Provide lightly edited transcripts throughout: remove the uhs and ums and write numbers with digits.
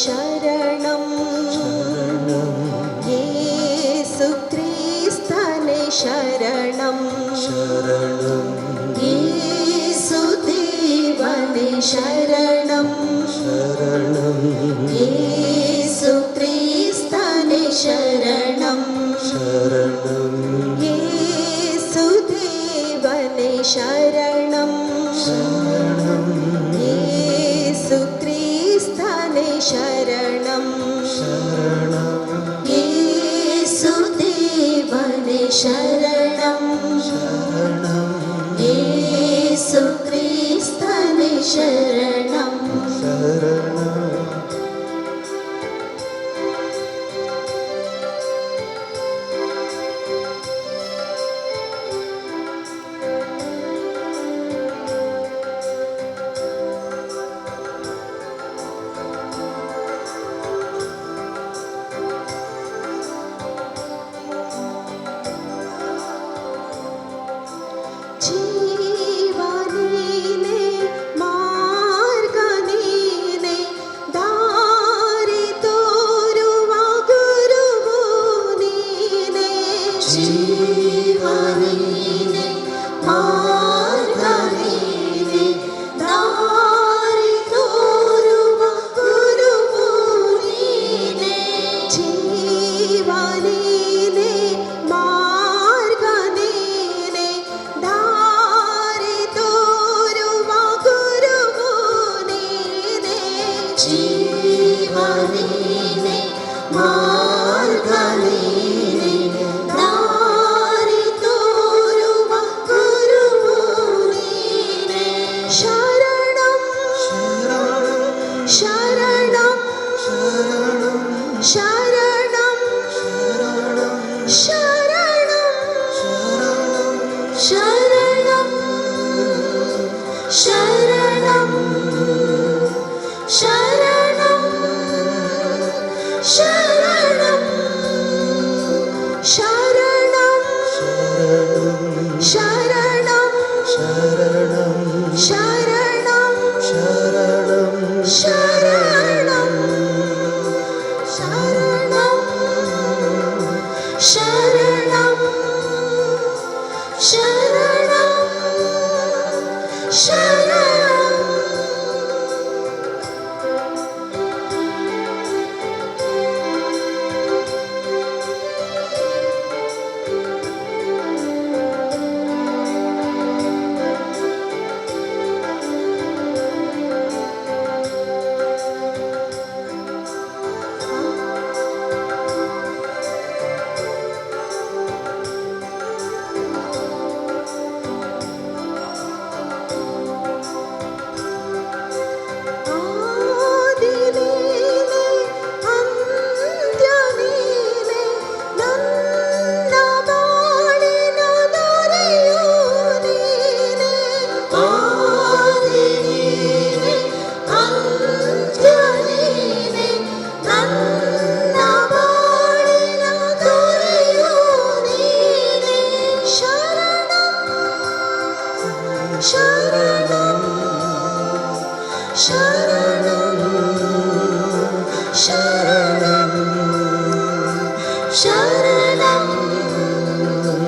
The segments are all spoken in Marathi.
शरणं येसु क्रिस्तने शरणं येसु देवने शरणं येसु क्रिस्तने शरणं येसु देवने शरणं येसु क्रिस्तने शरणं येसु देवने शरणं येसु क्रिस्तने शरणं जीवनीने मार्गनीने दारि तोरुव गुरुवु नीने जीवनीने मार्गनीने दारि तोरुव गुरुवु नीने जीवनीने मार्गनीने दारि तोरुव गुरुवु नीने जीवनीने मार्गनीने दारि तोरुव गुरुवु नीने शरणं शरणं शरणं शरणं शरणं शरणं शरणं शरणं शरणं शरणं शरणं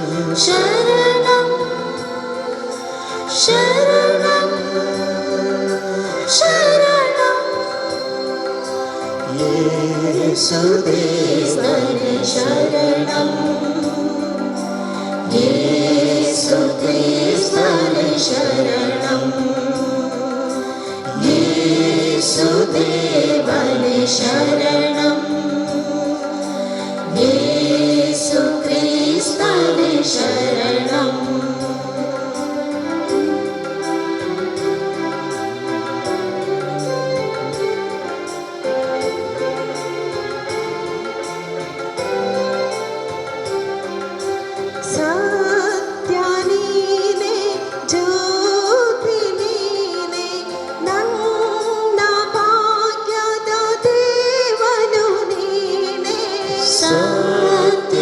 शरणं शरणं शरणं शरणं येसु क्रिस्तने शरणं येसु क्रिस्तने शरणं येसु देवने शरणं येसु क्रिस्तने शरणं सत्यानीने ज्योतिनीने ನನ್ನ ಭಾಗ್ಯದ ದೇವನು ನೀನೆ ಸತ್ಯನೀನೆ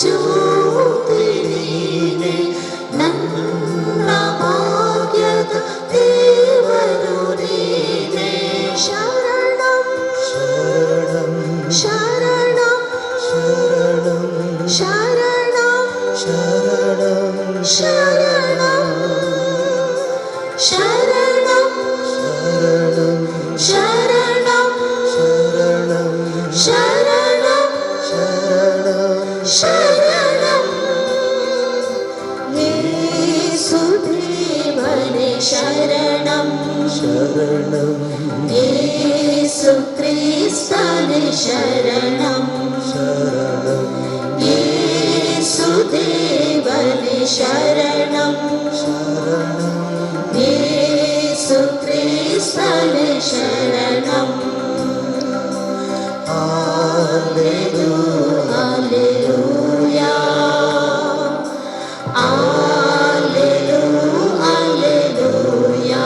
ज्योतिनीने ನನ್ನ ಭಾಗ್ಯದ ದೇವನು ನೀನೆ ಶರಣ शरणं शरणं शरणं शरणं शरणं शरणं शरणं शरणं शरणं येसुदेवने शरणं शरणं येसुक्रिस्तने शरणं शरणं येसुदेवने शरणं येसुक्रिस्तने शरणं हालेलुया हालेलुया हालेलुया हालेलुया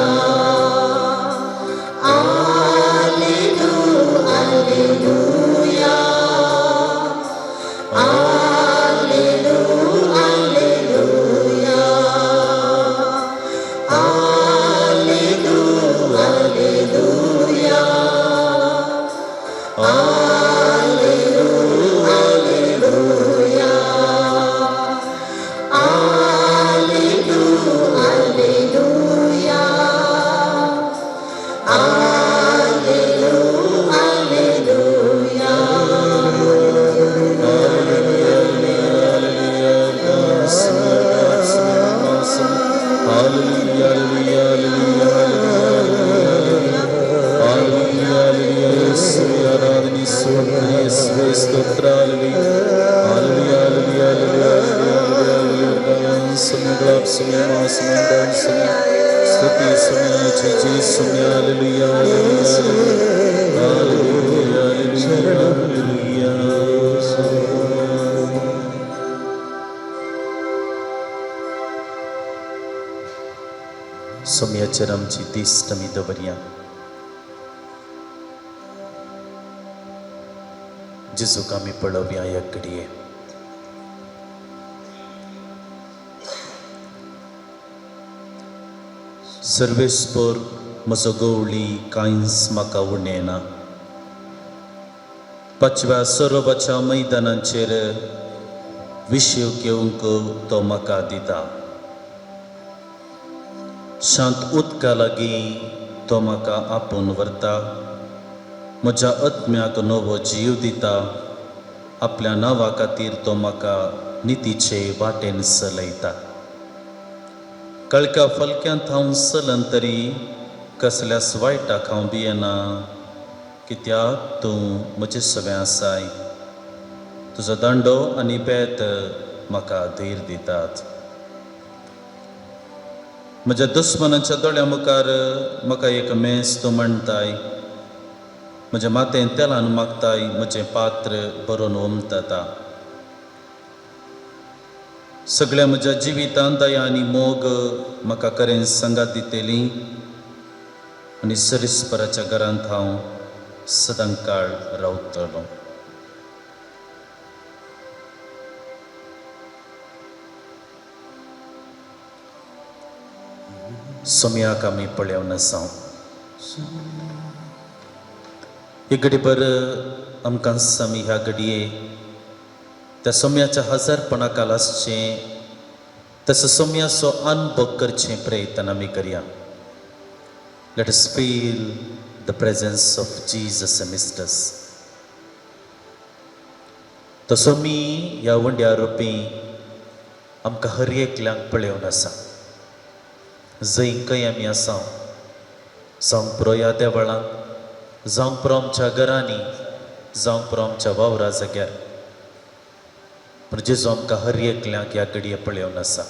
सोम्याचेर आमची दिश्ट आमी दवरया. जेजूक आमी पळोवया ह्या घडये. सर्वेस्पर म्हजो गवळी कांयच म्हाका उणेना. पांचव्या सरोबाच्या मैदानाचेर विशेव घेवंक तो म्हाका दिता. शांत उदका लागीं तो म्हाका आपोवन व्हरता. म्हज्या आत्म्याक नवो जीव दिता. आपल्या नांवा खातीर तो म्हाका नितीचे वाटेन चलयता. कळक्या फलक्यांत हांव चलन तरी कसल्याच वायटाक हांव भियेना, कित्याक तूं म्हजें सगळें आसाय. तुजो दांडो आनी बेत म्हाका धीर दितात. म्हज्या दुस्मनाच्या दोळ्या मुखार म्हाका एक मेज तूं मांडताय. म्हज्या माथेंत तेलान मागताय. म्हजें पात्र भरून उमटता. सगळ्या म्हज्या जिवितांत दया आनी मोग म्हाका खरें संगात दितेली आनी सरीसपराच्या घरांत हांव सदां काळ रावतलों. सोम्याक आमी पळयवन आसां. एक घडीभर आमकां आमी ह्या घडये त्या सोम्याच्या हजारपणाक आसचें, तसो सोम्याचो अनुभव करचें प्रयत्न आमी करया. Let us feel the presence of Jesus amidst us. तो सोमी ह्या वंड्या रुपी आमकां हर एकल्यांक पळयवन आसा. जंय खंय आमी आसा, जावं पुरो ह्या देवळांत, जावं पुरो आमच्या घरांनी, जावं पुरो आमच्या वावरा जाग्यार, पूण जेजू आमकां हर एकल्यांक ह्या घडये पळयवन आसा.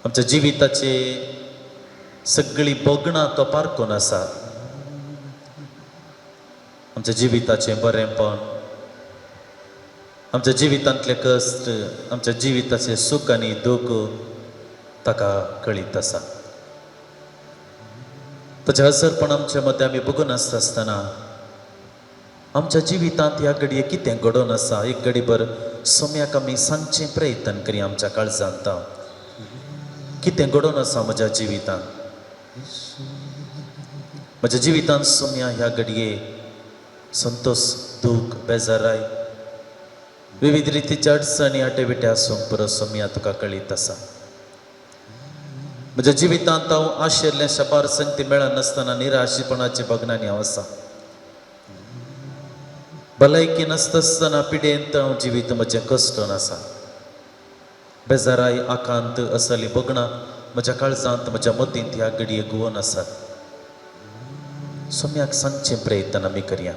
आमच्या जिविताचे सगळीं बोगणां तो पारखून आसा. आमच्या जिविताचें बरेंपण, आमच्या जिवितांतले कश्ट, आमच्या जिविताचें सूख आनी दूख ताका कळीत आसा. ताच्या हजरपण आमच्या मदें आमी बघून आसतना आमच्या जिवितांत ह्या घडये कितें घडोवन आसा, एक घडीभर सोम्याक आमी सांगचें प्रयत्न करया. आमच्या काळजांत कितें घडोवन आसा म्हज्या जिवितांत. म्हज्या जिवितांत सोम्या ह्या घडये संतोष, दूख, बेजाराय, विविध रितीच्या अडचणी आटेबिटे आसूंक पुरो सोम्या तुका कळीत आसा. म्हज्या जिवितांत हांव आशिल्लें शबार संगती मेळनासतना निराशीपणाचे भग्नांनी हांव आसा. भलायकी नासतना पिडेंत हांव जिवीत म्हजें कश्टन आसा. बेजाराय आकांत असली भोगणां म्हज्या काळजांत म्हज्या मतींत ह्या घडये घुंवन आसात. सोम्याक सांगचें प्रयत्न आमी करया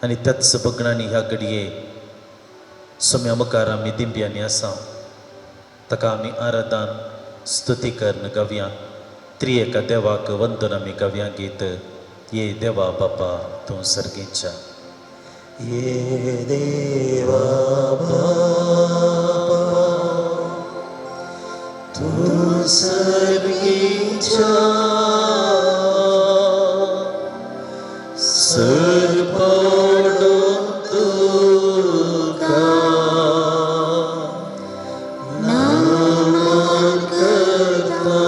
आनी त्याच भोगणांनी ह्या घडये सोम्या मुखार आमी दिंब्यांनी आसा. ताका आमी आराधन स्तुती करून गावया. त्रिएका देवाक वंदन आमी गावया गीत ये देवा बापा तूं सर्गीच्या. ये देवा बापा तू सर्गीच्या सर पडून तुका नमन करता.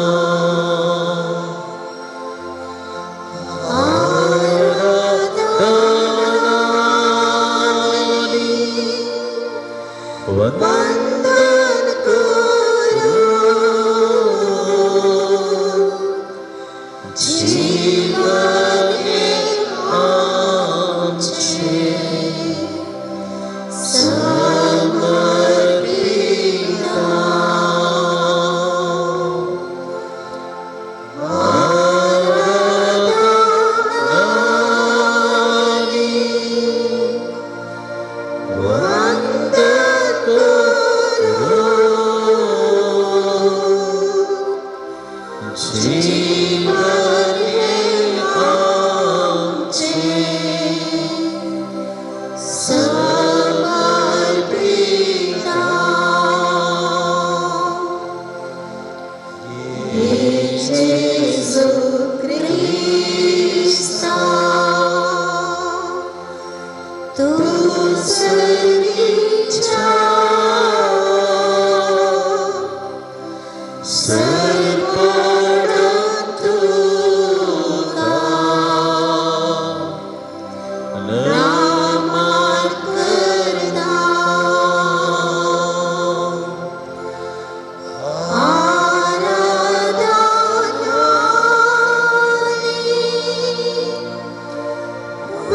वंदन करो जीवन हे आमचे समर्पिता. जीवन हे आमचे समर्पिता. येशू ख्रिस्ता तू सर्गीच्या सर पडून तुका नमन करता.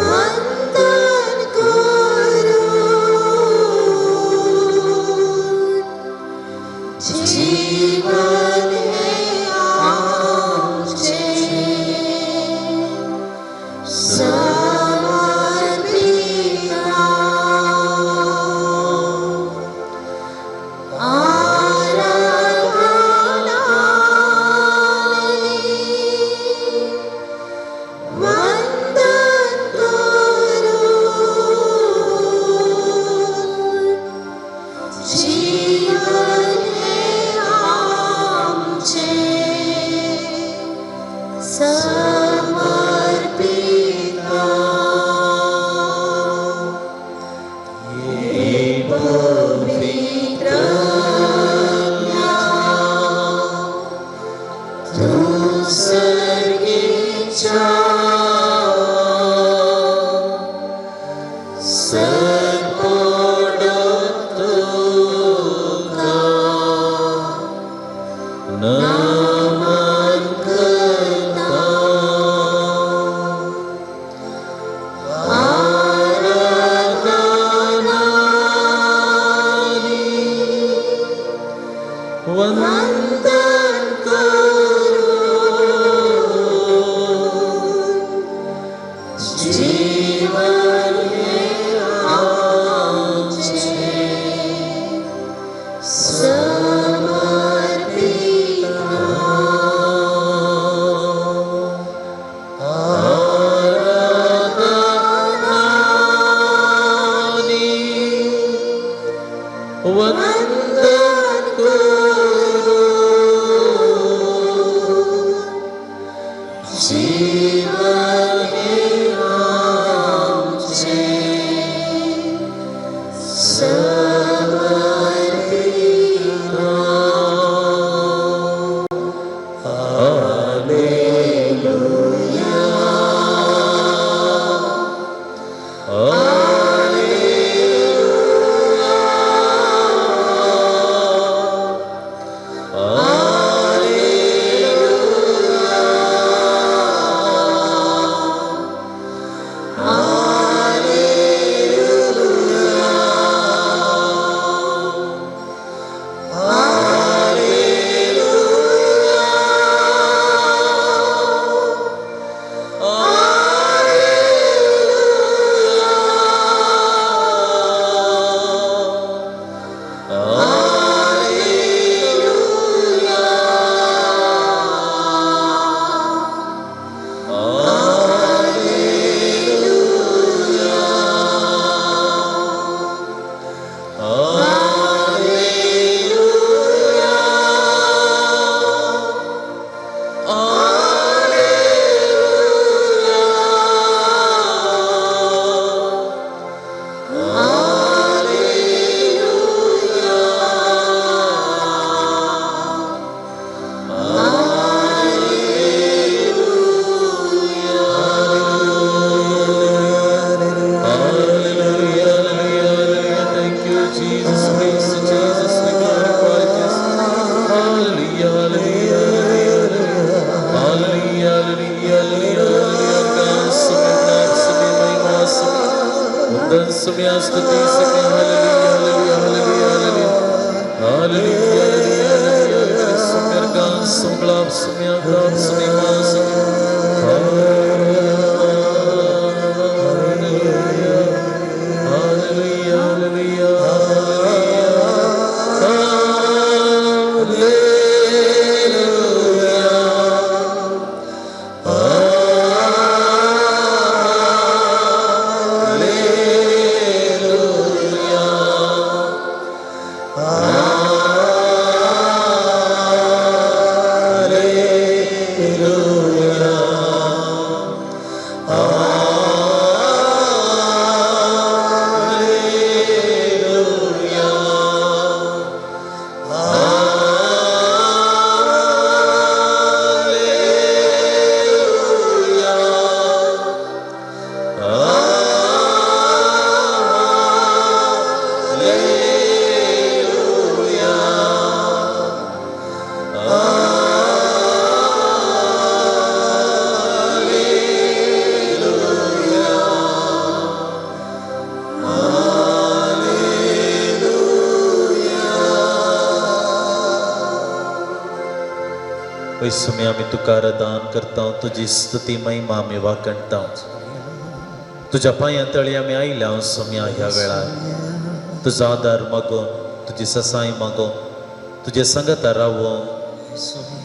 वंदन करो जीवन हे आमचे समर्पिता. वंदन करो जीवन हे आमचे समर्पिता. ये पवित्र तू सर्गीच्या सर पडून तुका नमन करता. वंदन करो जीवन हे आमचे समर्पिता. वंदन करो जीवन हे आमचे समर्पिता. Hallelujah hallelujah. समय आम्ही तुका दान करता तुझी स्तुती महिमा आम्ही वाकणता तुझ्या पांया तळी आम्ही आयल्या सोम्या ह्या वेळार तुझा आदार मागो तुझी ससाय मागो तुझे संगता रावो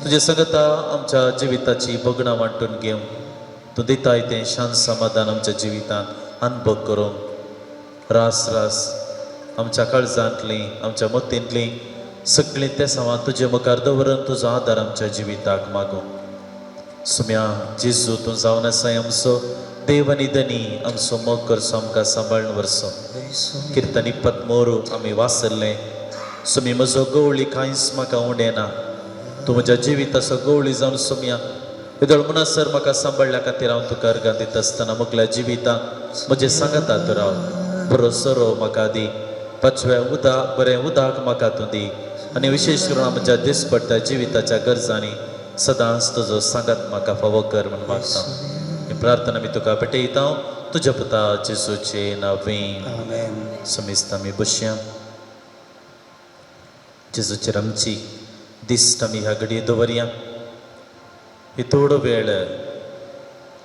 तुझे संगता आमच्या जिविताची बगणा वांटून घेऊन तू दिताय ते शांत समाधान आमच्या जिवितांत अनुभव करूं रास रास आमच्या काळजांतली आमच्या मतींतली सगळी ते सवा तुझे मुखार दवरून तुझा आदार आमच्या जिविताक मागो सुम्या जेजू तू जावन आसाय आमचो देव आनी धनी आमचो मोग करचो आमकां सांबाळून व्हरचो किर्तनी पत्मोरू आमी वासरले सुमी म्हजो गवळी कांयच म्हाका उडेना तूं म्हज्या जिविताचो गवळी जावन सुम्या विदळ म्हणसर म्हाका सांबाळल्या खातीर हांव तुका अर्गां दित आसतना मुगल्या जिवितांत म्हजे सांगता तूं राव बरो सरो म्हाका दी पाचव्या उदक बरें उदक म्हाका तूं दी आनी विशेश करून म्हज्या दिसपट्ट्या जिविताच्या गरजांनी सदांच तुजो सांगात म्हाका फावो कर म्हूण मागता ही प्रार्थना मी तुका पेटयता तुज्या पुता जेजूचे नांवें समिस्त आमी बसया जेजूचेर आमची दिस्ट आमी ह्या घडये दवरया ही थोडो वेळ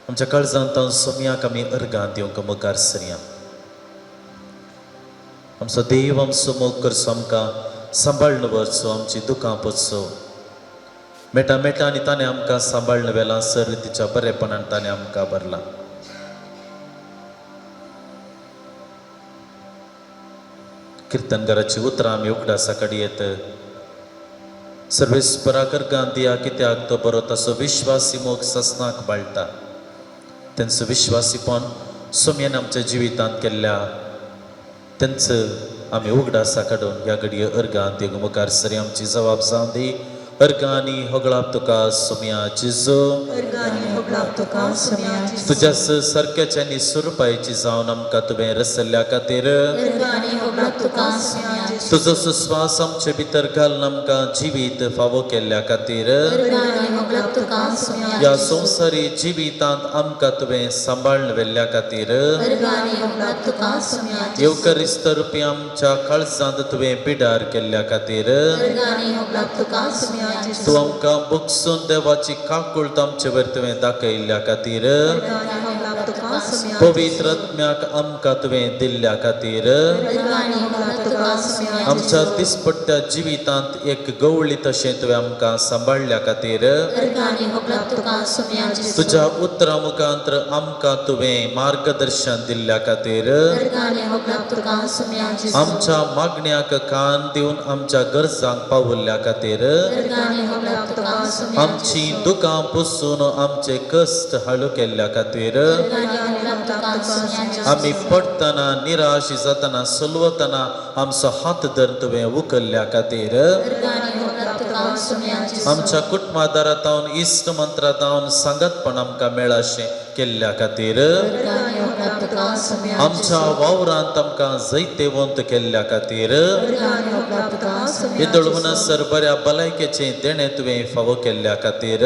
आमच्या काळजांत सोम्याक आमी अर्गां दिवंक मुखार सरया आमचो देव आमचो मोग करचो आमकां सांबाळून व्हरचो आमची दुखां पोचो मेटा मेटा आनी ताणें आमकां सांबाळून व्हेलां सर तिच्या बरेपणान ताणें आमकां भरला कीर्तनकाराची उतरां आमी उगडासा कडेयेत सर्वेस्परा अर्गां दिया कित्याक तो बरो तसो विश्वासी मोग ससनाक बाळटा तेंचो विश्वासीपण सोम्यान आमच्या जिवितांत केल्ल्या तेंचं आमी उगडासा काडून ह्या घडये अर्गां दिवंक मुखार सरी आमची जबाब जावन दी अर्गांनी होगळाप तुका सोम्या जेजू तुज्या सारक्याची आनी सुरपायेची जावन आमकां तुवें रचल्ल्या खातीर तुजो सुस्वास आमचे भितर घालून आमकां जिवीत फावो केल्ल्या खातीर ह्या संवसारी जिवितांत आमकां तुवें सांबाळून व्हेल्ल्या खातीर येवकरिस्त रुपी आमच्या काळजांत तुवें पिडार केल्ल्या खातीर तूं आमकां भोगसून देवाची काकूळट आमचे वयर तुवें दाखयल्ल्या खातीर पवित्र आत्म्याक आमकां तुवें दिल्ल्या खातीर आमच्या दिसपट्ट्या जिवितांत एक गवळी तशें तुवें आमकां सांबाळल्या खातीर तुज्या उतरां मुखांतर आमकां तुवें मार्गदर्शन दिल्ल्या खातीर आमच्या मागण्याक कान दिवन आमच्या गरजांक पावल्ल्या खातीर आमची दुखां पुसून आमचे कश्ट हळू केल्ल्या खातीर आमी पडटना निराश जातना सुलवतना आमचो हात धरून तुवें उखल्ल्या खातीर आमच्या कुटुंबादारांत हांव इश्ट मंत्रांत हांव सांगतपण आमकां मेळाशें केल्ल्या खातीर आमच्या वावरांत आमकां जैतेवंत केल्ल्या खातीर येदोळ म्हणसर बऱ्या भलायकेचें देणें तुवें फावो केल्ल्या खातीर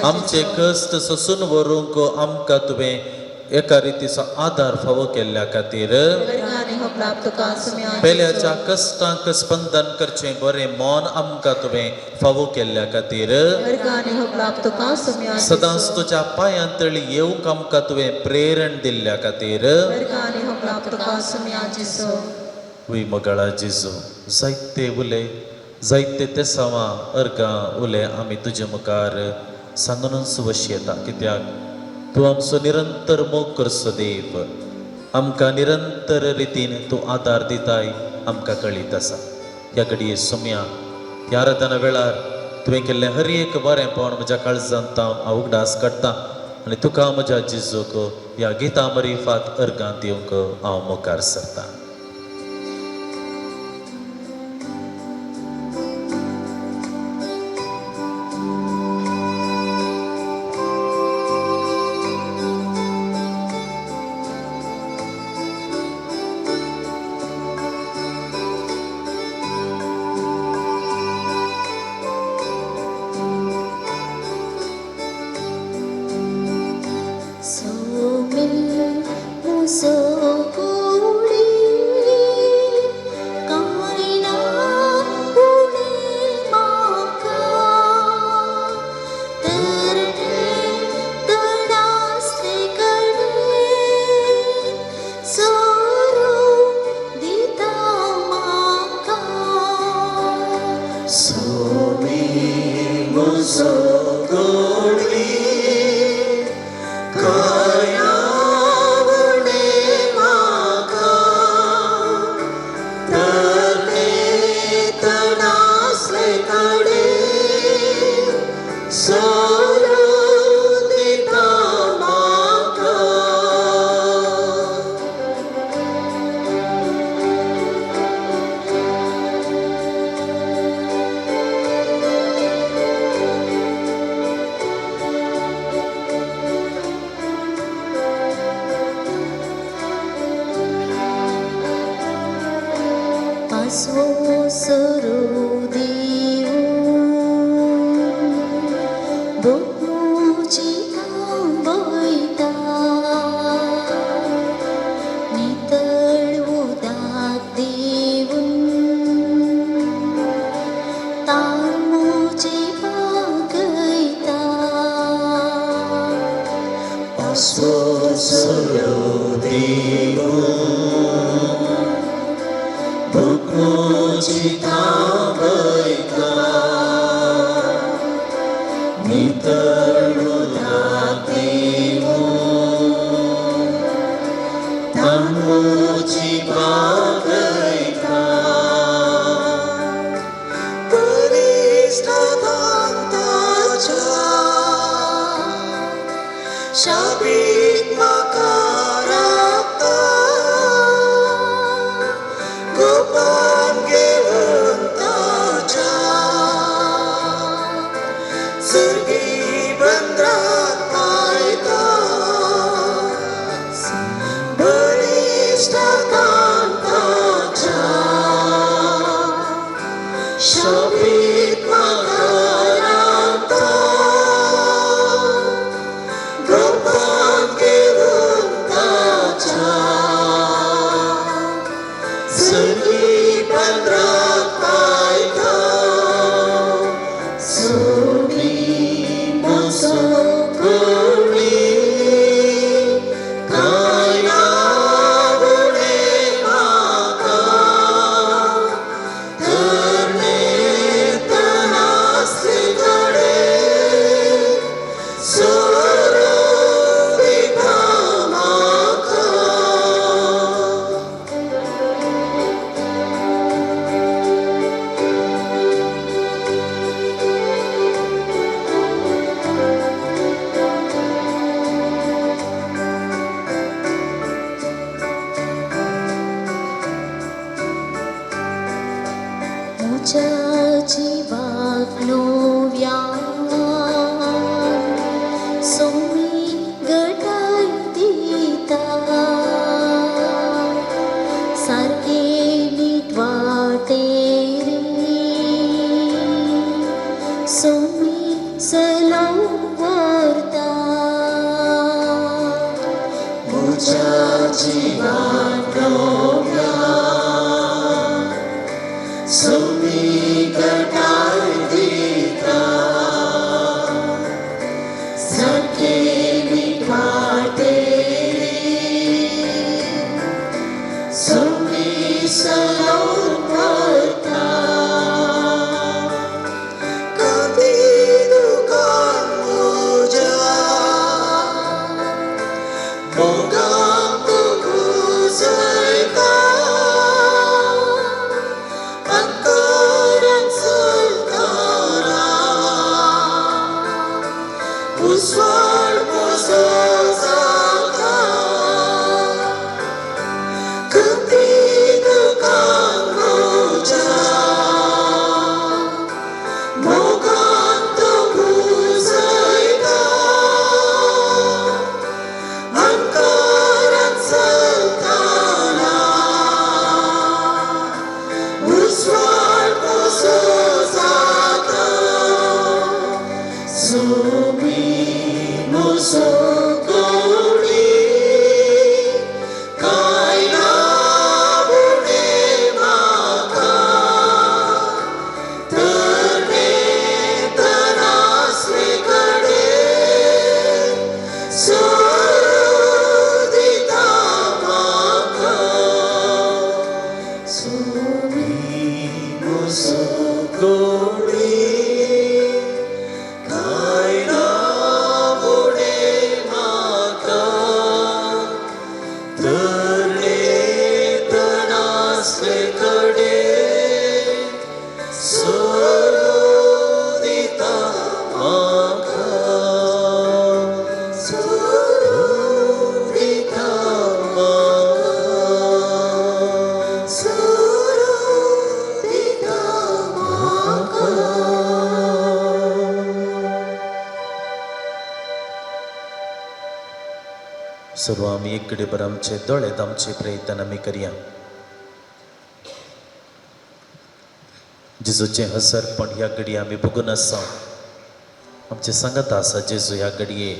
आमचे कश्ट सोसून व्हरूंक आमकां तुवें एका रितीचो आदार फावो केल्ल्या खातीर वर्गांनी हो प्राप्त तुका सुम्या पेल्याच्या कश्टांक स्पंदन करचें बरें मोन आमकां तुवें फावो केल्ल्या खातीर वर्गांनी हो प्राप्त तुका सुम्या सदांच तुज्या पांयांतळी येवंक आमकां तुवें प्रेरण दिल्ल्या खातीर वर्गांनी हो प्राप्त तुका सुम्या जिसो वी मगळा जेजू जायते उले जायते ते सवा अर्गां उले आमी तुजे मुखार सांगूनच वशी येता कित्याक तूं आमचो निरंतर मोग करचो देव आमकां निरंतर रितीन तूं आदार दिताय आमकां कळीत आसा ह्या घडये सुम्या ह्या आराधना वेळार तुवें केल्लें हर एक बरेंपण म्हज्या काळजांत हांव उगडास काडटां आनी तुका म्हज्या जेजूक ह्या गिता मरिफात अर्गां दिवंक हांव मुखार सरतां विसरून करता कधी दुकान मुजा मोगाम गुजरता अंतरन सुलताना उस्वार मुजाता कधी दुकान मुजा मोगाम गुजरता अंतरन sultana उस्वार मुजाता Sumi musokori kaina bude maka terne tanas lekade sudita maka Sumi musokori kaina bude maka terne tanas lekade surudita maka surudita maka surudita maka सर्व आम्ही इकडे बरं आमचे दोळेत आमचे प्रयत्न आम्ही करूया जेजूचे हसरपण ह्या घडी आम्ही बघून असा आमचे सांगत आसा जेजू ह्या घडये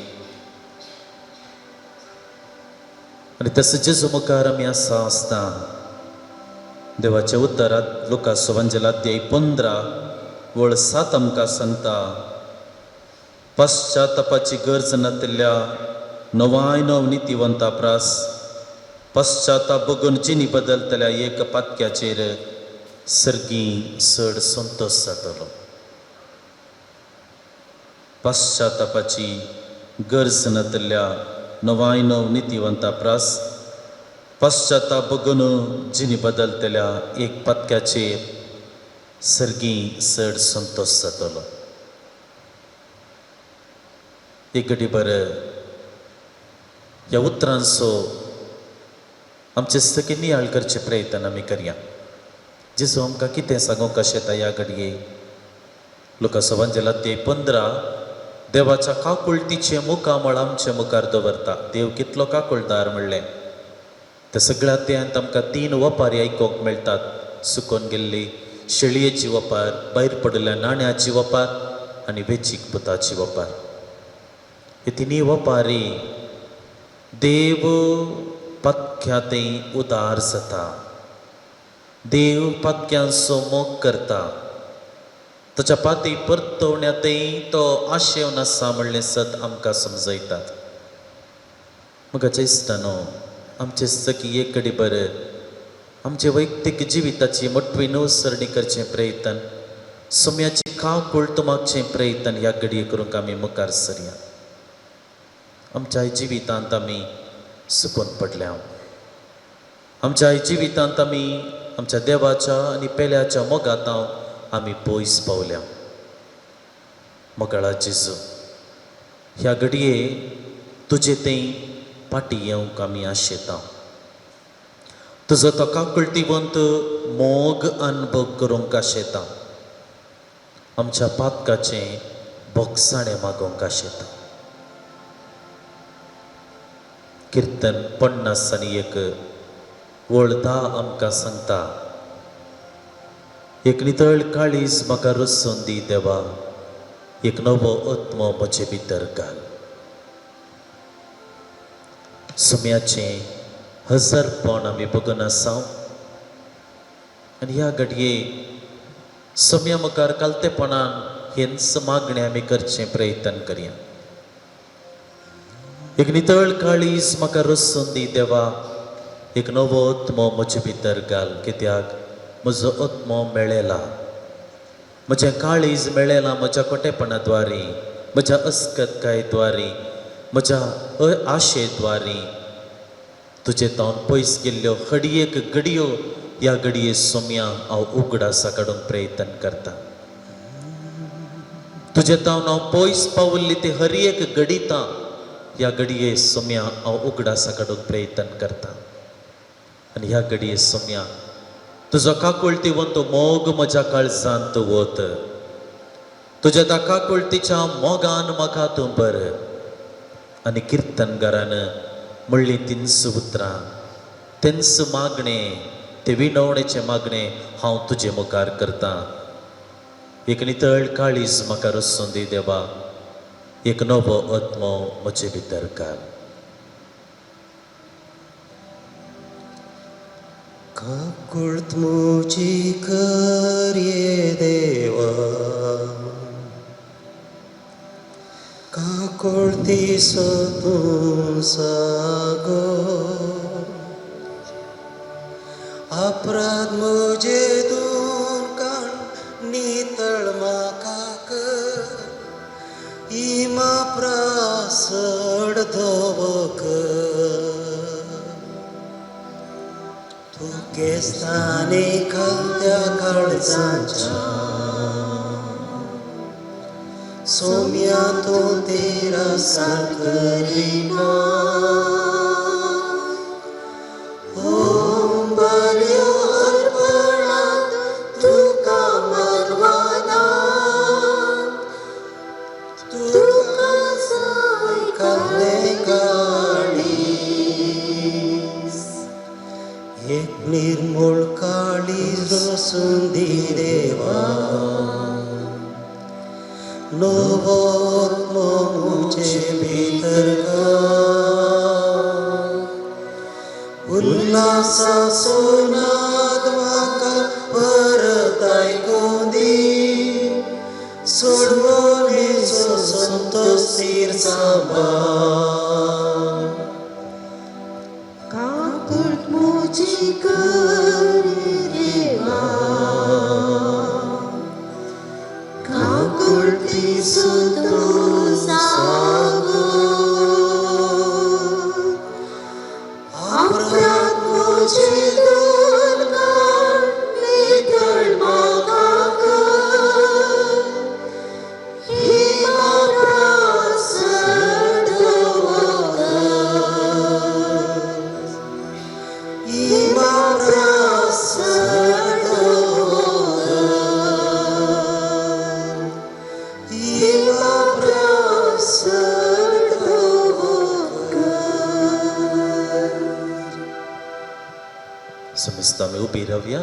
आणि तसं जेजू मुखार आम्ही असा असता देवाच्या उद्दारात लुका सुवांजलाध्याय 15:7 आमकां सांगता पश्चातापाची गरज नातिल्ल्या नवाय नव नितीवंता प्रास पश्चाताप बघून जिनी बदलतल्या एक पातक्याचेर सर्गी चड संतोष जातलो पश्चातापाची गरज नातिल्ल्या नवाय नव नितीवंता प्रास पश्चाताप बघून जिनी बदलतल्या एक पातक्याचेर सर्गी चड संतोष जातलो एक घडी बरं ह्या उतरांचो आमचे सगळे नियाळ करचे प्रयत्न आमी करया जेजू आमकां कितें सांगूंक कशें येता ह्या घडये लुका सुवांजलाध्याय 15 देवाच्या काकुळटीचे मुखामळ आमच्या मुखार दवरता देव कितलो काकुळदार म्हणलें त्या सगळ्या अध्यायांत आमकां 3 वपारी आयकोंक मेळटात सुकोवन गेल्ली शेळयेची वपार भायर पडलेल्या नाण्याची वपार आनी वेचीक पुताची वपार ही 3 वपारी देव पथक्यातय उदार जाता देव पथक्यांचो मोग करता ताच्या पाती परतवण्यातय तो आशेवन आसा म्हणलें सत आमकां समजयतात म्हज्या इश्टानो आमचे सगळी एक कडी बरें आमचे वैयक्तीक जिविताची मोठवी नवसरणी करचें प्रयत्न सुम्याची काव कुळतुमागचें प्रयत्न ह्या घडये करूंक आमी मुखार सरया आमच्या जिवितांत आमी सुकून पडल्या आमच्या जिवितांत आमी आमच्या देवाच्या आनी पेल्याच्या मोगांत आमी पयस पावल्या मोगाळा जेजू ह्या घडये तुजे थंय पाटी येवंक आमी आशेता तुजो तो काकुळटीवंत मोग अनुभव करूंक आशेता आमच्या पातकाचें बोगसाणें मागोवंक आशेता कीर्तन 50 वळदा आमकां सांगता एक नितळ काळीज म्हाका रसून दी देवा एक नवो आत्मो म्हजे भितर घाल सुम्याचें हजरपण आमी बघून आसा आनी ह्या घडये सुम्या मुखार कालतेपणान हेंच मागणें आमी करचें प्रयत्न करया एक नितळ काळीज म्हाका रसून दी देवा एक नवो आत्मो म्हजे भितर घाल, कित्याक म्हजो आत्मो मेळेला, म्हजें काळीज मेळेलां म्हज्या कोटेपणाद्वारी, म्हज्या अस्कतकायेद्वारी, म्हज्या आशेद्वारी. तुजे तावन पयस गेल्ल्यो हडयेक घडयो ह्या घडये सोम्या हांव उगडासा काडूंक प्रयत्न करता. तुजे तावन हांव पयस पावल्ली ती हर एक घडितां ह्या घडये सोम्या हांव उगडासा काडूंक प्रयत्न करता. आनी ह्या घडये सोम्या तुजो काकुळतीवंत मोग म्हज्या काळजांत वत. तुज्या त्या काकुळतीच्या मोगान म्हाका तूं भर. आनी किर्तनगारान म्हणली 3 उतरां, 3 मागणे, ते विनवणेचे मागणे हांव तुजे मुखार करतां. एक नितळ काळीज म्हाका रसून दी देवा, एक नवो आत्मो म्हजे भितर घाल. काकुळत म्हजी कर ये देवा, काकुळती तूं सागो. अपराध म्हजे दूर काण नितळ म्हाका कर. इमा प्रासड धवो कर. तू केस्ताने खालत्या काळजांच्या सोम्या तो तेरा साकरीना. बल्यो अर्पणांत तुका मनवाना. तुका जाय काले काळीज, एक निर्मळ काळीज रसून दी देवा. नवो आत्मो म्हजे भितर घाल. उल्हासाचो नाद म्हाका परत आयकूं दी. सोडवणेचो संतोषीर सांबाळ. काकुळत म्हजी कर देवा, काकुळती तूं सागो. अपराध म्हजे दूर काण नितळ म्हाका कर. इमा प्रासड धवो कर. इमा प्रासड धवो कर. इमा प्रासड धवो कर. समिस्त आमी उबी रावया.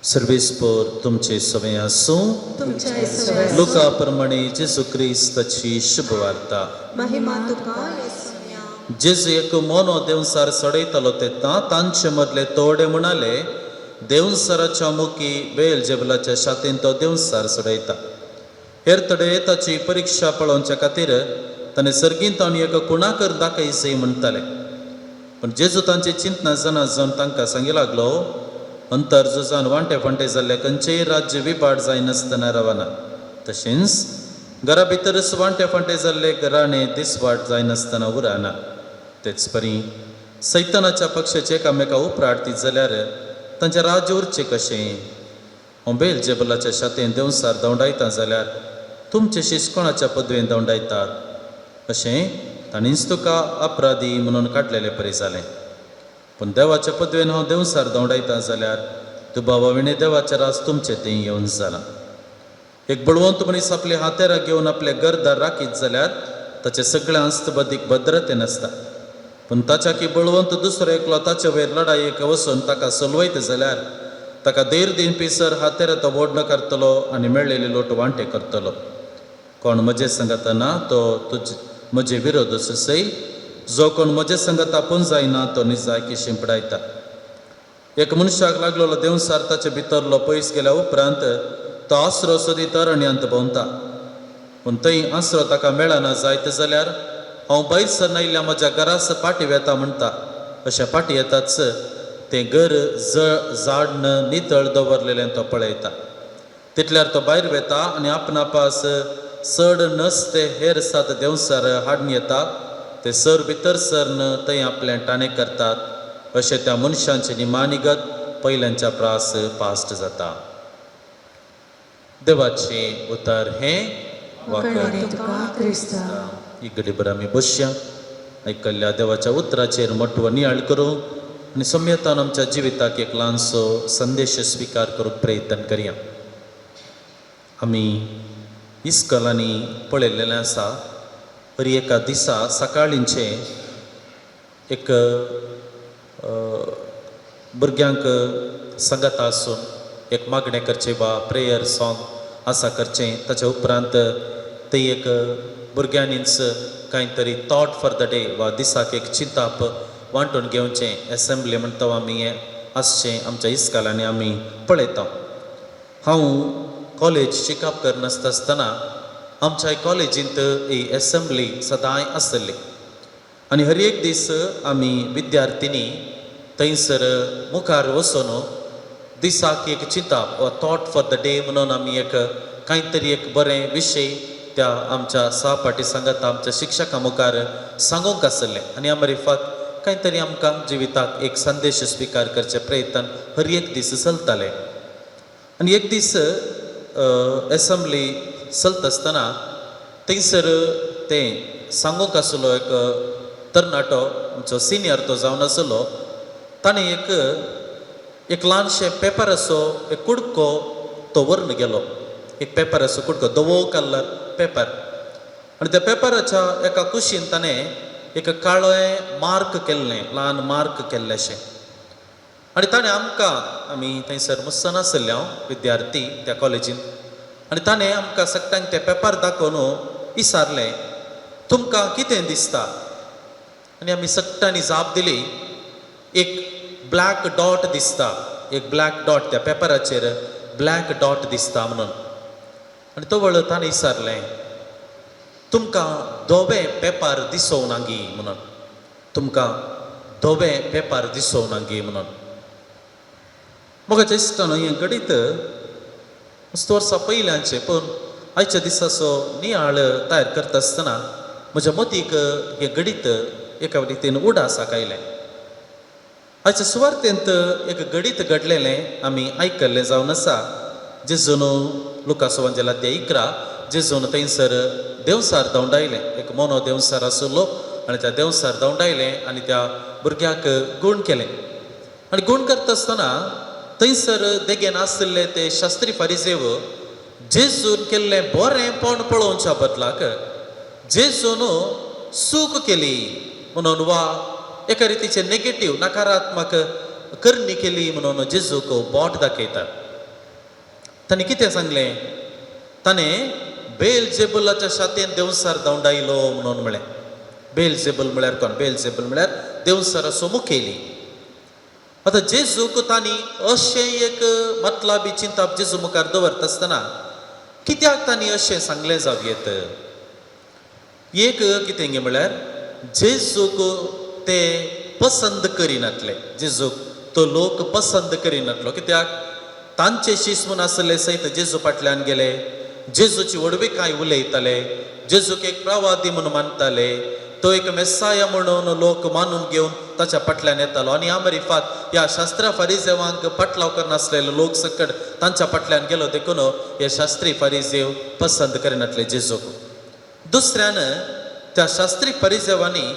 सर्वेस्पर तुमचे सवय आसूं. तुमच्या इसव्या लुका प्रमाणे जेजू क्रिस्ताची शुभ वार्ता. महिमा तुका येसुया. जेजू एक मोनो देवसार सडयतालो तेन्ना तांचे मदले तोडे म्हणाले, देवसाराच्या मुखी बेलजेबलाच्या शातेन तो देवसार सडयता. हेर तडे ताची परीक्षा पळोवच्या खातीर ताणें सर्गींत आनी एका कुणाकर दाखयसय म्हणटाले. पण जेजू तांची चिंतना जाणा जावन तांकां सांगी लागलो, अंतर झुजान वांटे फांटे जाल्ले खंयचेय राज्य विपाड जायनासतना रावना. तशेंच घरा भितरच वांटे फांटे जाल्ले घराणे दिसवाट जायनासतना उरना. तेच परी सैतानाच्या पक्षाचे एकामेका उपराडती जाल्यार तांचें राज्य उरचें कशें. हांव बेलजेबलाच्या शातेन देवसार दवडायता जाल्यार तुमचे शिश्य कोणाच्या पदवेन दवडायतात. अशें तांणीच तुका अपराधी म्हणून काडलेले परी जालें. पण देवाच्या पदवेन हांव देवसार दवडायता जाल्यार दुबावाविणे देवाचें रास तुमचें थंय येवन जालां. एक बळवंत मनीस आपले हातेरां घेवन आपले घरदार राखीत जाल्यार ताचे सगळे आस्तबदीक भद्रतेन आसता. पूण ताच्या की बळवंत दुसरो एकलो ताचे वयर लढायेक वचून ताका सलवयत जाल्यार ताका देर दिन पिसर हातेरां तो वोडणो करतलो आनी मेळ्ळेले लोट वांटे करतलो. कोण म्हजे सांगता ना तो म्हजे विरोधच सै. जो कोण म्हजे संगत आपूण जायना तो निजायकी शिंपडायता. एक मनशाक लागलेलो देवसार ताचे भितरलो पयस गेल्या उपरांत तो आसरो सोदी तरण्यांत भोंवता. पूण थंय आसरो ताका मेळना जायत जाल्यार हांव भायर सरना आयिल्ल्या म्हज्या घरास पाटी येता म्हणटा अशें पाटी येताच तें घर झाड नितळ दवरलेलें तो पळयता. तितल्यार तो भायर वेता आनी आपणापास चड नसते हेर सात देंवसार हाडून येता. ते सर भितर सरन थंय आपलें टाणे करतात. अशें त्या मनशांचें निमानिगत पयल्यांच्या प्रास पास्ट जाता. देवाचें उतर हें वखणारे तुका क्रिस्ता. ही घडीभर आमी बसया आयकल्ल्या देवाच्या उतराचेर मोठो नियाळ करूं आनी सम्यतान आमच्या जिविताक एक ल्हानसो संदेश स्विकार करूंक प्रयत्न करया. आमी इस्कॉलांनी पळयल्लेलें आसा तरी एका दिसा सकाळींचे एक भुरग्यांक सांगत आसून एक मागणें करचें वा प्रेयर सॉंग आसा करचें. ताच्या उपरांत ते एक भुरग्यांनीच कांय तरी थॉट फॉर द डे वा दिसाक एक चिंताप वांटून घेवचें एसेंब्ली म्हणटा आमी हें आसचें आमच्या इस्कॉलांनी आमी पळयता. हांव कॉलेज शिकप करनासतना आमच्या कॉलेजींत ही एसेंब्ली सदांय आसतली आनी हर एक दीस आमी विद्यार्थीनी थंयसर मुखार वचून दिसाक एक चिंताप वा थॉट फॉर द डे म्हणून आमी एक कांय तरी एक बरें विशय त्या आमच्या सहपाठी सांगता आमच्या शिक्षका मुखार सांगूंक आसले आनी आमरिफात कांय तरी आमकां जिविताक एक संदेश स्विकार करचे प्रयत्न हर एक दीस चलताले. आनी एक दीस एसेंब्ली चलता आसतना थंयसर तें सांगूंक आसलो एक तरणाटो आमचो सिनियर तो जावन आसलो. ताणें एक ल्हानशें पेपराचो एक कुडको तो व्हरून गेलो. एक पेपराचो कुडको धवो कलर पेपर आनी त्या पेपराच्या एका कुशीन ताणें एक काळें मार्क केल्लें ल्हान मार्क केल्लेशें आनी ताणें आमकां आमी थंयसर मुस्सान आसले हांव विद्यार्थी त्या कॉलेजीन आनी ताणें आमकां सगळ्यांक तें पेपर दाखोवन विचारलें तुमकां कितें दिसता. आनी आमी सगळ्यांनी जाप दिली एक ब्लॅक डॉट दिसता. एक ब्लॅक डॉट त्या पेपराचेर ब्लॅक डॉट दिसता म्हणून. आनी तो वेळ ताणें विचारलें तुमकां धवे पेपर दिसोवना गी म्हणून. तुमकां धवे पेपर दिसोवना गी म्हणून. म्हाका दिसता हें घडीत मस्त वर्सां पयल्यांचें पूण आयच्या दिसाचो नियाळ तयार करता आसतना म्हज्या मतीक हें घडीत एका रितीन उडासाक आयलें. आयच्या सुवातेंत एक घडीत घडलेलें आमी आयकल्लें जावन आसा. जेजून लुकास वांजेलाध्याय 11 जेजून थंयसर देंवसार धांवडायलें. एक मोनो देंवसार आसलो आनी त्या देंवसार धांवडायलें आनी त्या भुरग्याक गूण केलें. आनी गूण करता आसतना थंयसर देगेन आसले ते शास्त्री फारिजेव जेजून केल्लें बरेंपण पळोवच्या बदलाक जेजून सूख केली म्हणून वा एका रितीचे नेगेटीव नकारात्मक करणी केली म्हणून जेजूक बोट दाखयतात. ताणें कितें सांगलें ताणें बेलजेबुलाच्या शातेन देंवसार धांवडायलो म्हणून म्हळें. बेलजेबूल म्हळ्यार कोण. बेलजेबूल म्हळ्यार देंवसाराचो मुखेली. आतां जेजूक तांणी अशें एक मतलाबी चिंताप जेजू मुखार दवरता आसतना कित्याक तांणी अशें सांगलें जावयेत. एक कितें गे म्हळ्यार जेजूक ते पसंद करिनातले. जेजूक तो लोक पसंद करिनातलो. कित्याक तांचे शिश म्हूण आसले सयत जेजू फाटल्यान गेले. जेजूची वडविकाय उलयताले. जेजूक एक प्रवादी म्हणून मानताले. तो एक मेस्साया म्हणून लोक मानून घेवन ताच्या फाटल्यान येतालो. आनी आमरिफात ह्या शास्त्रा फारिजेवांक पाटलाव करनासलेलो लोक सकट तांच्या फाटल्यान गेलो देखून हे शास्त्री फारिजेव पसंद करिनातले जेजूक. दुसऱ्यान त्या शास्त्री फारिजेवांनी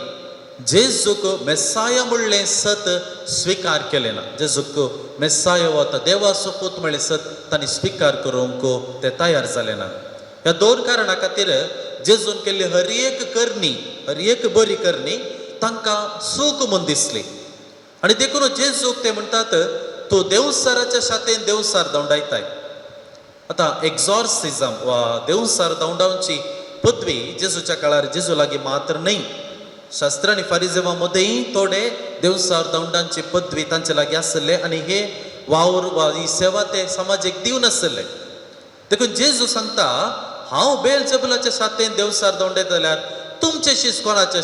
जेजूक मेस्साया म्हणलें सत स्विकार केलें ना. जेजूक मेस्साया वता देवाचो पूत म्हणलें सत तांणी स्विकार करूंक ते तयार जाले ना. ह्या दोन कारणां खातीर जेजून केल्ली हर एक करणी हर एक बरी करणी तांकां सूख म्हूण दिसली. आनी देखून जेजूक ते म्हणटात तूं देंवसाराच्या शातेन देंवसार धांवडायताय. आतां एक्झॉर्सिजम वा देंवसार धांवडावची पदवी जेजूच्या काळार जेजू लागीं मात्र न्हय. शास्त्र आनी फारिजेवां मदेंय थोडे देंवसार धांवडांची पदवी तांचे लागीं आसले आनी हे वावर वा ही सेवा ते समाजीक दिवनासले. देखून जेजू सांगता हांव बेलजेबुलाच्या शातेन देंवसार धांवडयत जाल्यार तुमचे शिस कोणाच्या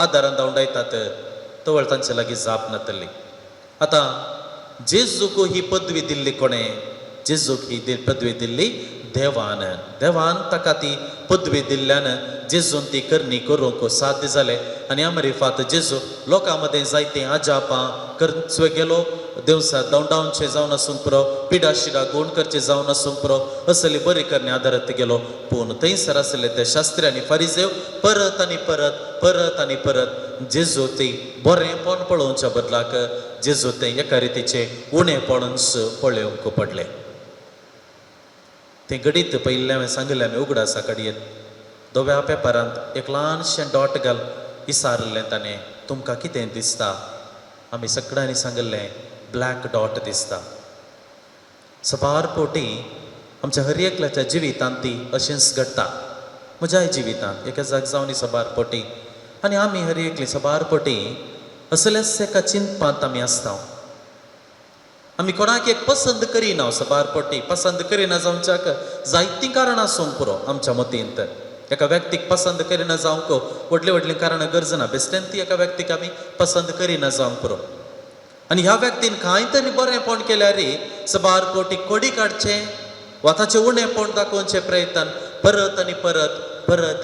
आदारान धांवडायतात तवळ तांचे लागीं जाप नातली. आतां जेजूक ही पदवी दिल्ली कोणे? जेजूक ही पदवी दिल्ली देवान ताका ती पदवी दिल्ल्यान जेजून ती करणी करूंक साध्य जालें. आनी अमरिफात जेजू लोकां मदें जायतीं आजापां करचो गेलो. देवसा दौंडावचे जावन आसूंक पुरो, पिडा शिडा गोण करचे जावन आसूंक पुरो, असली बरी करणे आदारात गेलो. पूण थंयसर आसले ते शास्त्री आनी फारिजेव परत आनी परत जेजू ती बरेंपण पळोवच्या बदलाक जेजू ते एका रितीचे उणेपणूच पळोवंक पडले. ते घडीत पयलें हांवें सांगलें आमी उगडा साकडयेत धव्या पेपरांत एक ल्हानशें डॉट घाल विचारलें ताणें, तुमकां कितें दिसता? आमी सगळ्यांनी सांगलें ब्लॅक डॉट दिसता. सबार पोटी आमच्या हर एकल्याच्या जिवितांत ती अशेंच घडटा. म्हज्याय जिवितांत एका जाग जावन सबार पोटी आनी आमी हर एकली सबार पोटी असलेच एका चिंतपांत आमी आसता. आमी कोणाक एक पसंद करिना. सबार पोटी पसंद करिना जावच्याक जायतीं कारणां आसूंक पुरो आमच्या मतींत. एका व्यक्तीक पसंद करिना जावंक व्हडलीं कारणां गरजना. बेश्टेन ती एका व्यक्तीक आमी पसंद करिना जावंक पुरो. आनी ह्या व्यक्तीन कांय तरी बरेंपण केल्यार सबार पोटी कोडी काडचें वा ताचें उणेंपण दाखोवचें प्रयत्न परत